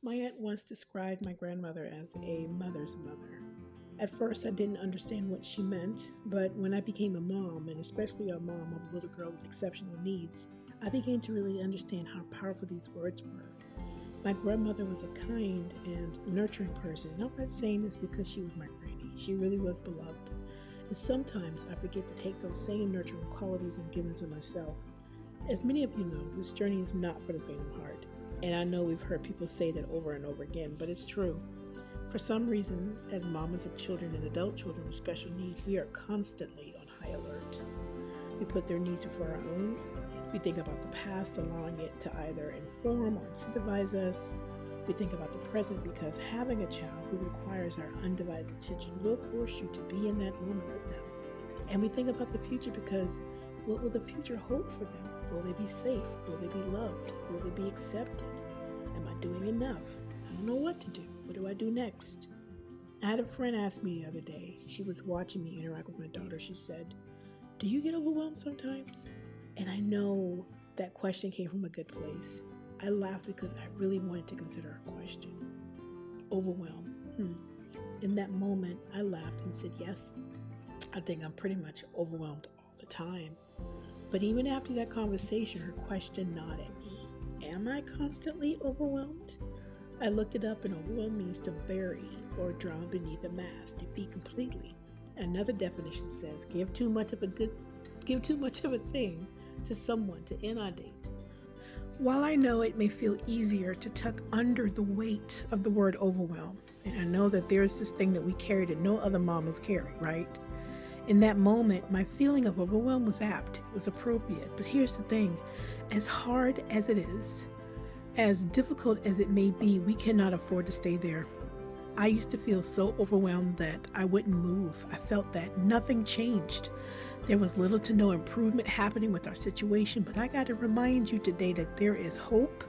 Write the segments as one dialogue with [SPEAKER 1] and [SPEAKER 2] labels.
[SPEAKER 1] My aunt once described my grandmother as a mother's mother. At first, I didn't understand what she meant, but when I became a mom, and especially a mom of a little girl with exceptional needs, I began to really understand how powerful these words were. My grandmother was a kind and nurturing person, and I'm not saying this because she was my granny. She really was beloved. And sometimes I forget to take those same nurturing qualities and give them to myself. As many of you know, this journey is not for the faint of heart. And I know we've heard people say that over and over again, but it's true. For some reason, as mamas of children and adult children with special needs, we are constantly on high alert. We put their needs before our own. We think about the past, allowing it to either inform or incentivize us. We think about the present because having a child who requires our undivided attention will force you to be in that moment with them. And we think about the future because what will the future hold for them? Will they be safe? Will they be loved? Will they be accepted? Am I doing enough? I don't know what to do. What do I do next? I had a friend ask me the other day. She was watching me interact with my daughter. She said, "Do you get overwhelmed sometimes?" And I know that question came from a good place. I laughed because I really wanted to consider her question. Overwhelm. In that moment, I laughed and said, yes, I think I'm pretty much overwhelmed all the time. But even after that conversation, her question gnawed at me. Am I constantly overwhelmed? I looked it up, and overwhelm means to bury or drown beneath a mass, defeat completely. Another definition says give too much of a thing to someone, to inundate. While I know it may feel easier to tuck under the weight of the word overwhelm, and I know that there's this thing that we carry that no other mamas carry, right? In that moment, my feeling of overwhelm was apt. It was appropriate. But here's the thing. As hard as it is, as difficult as it may be, we cannot afford to stay there. I used to feel so overwhelmed that I wouldn't move. I felt that nothing changed. There was little to no improvement happening with our situation, but I got to remind you today that there is hope.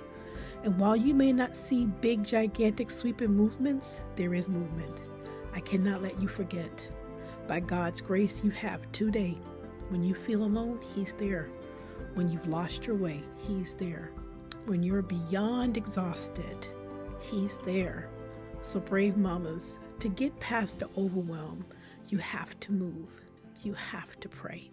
[SPEAKER 1] And while you may not see big, gigantic, sweeping movements, there is movement. I cannot let you forget. By God's grace, you have today. When you feel alone, He's there. When you've lost your way, He's there. When you're beyond exhausted, He's there. So brave mamas, to get past the overwhelm, you have to move. You have to pray.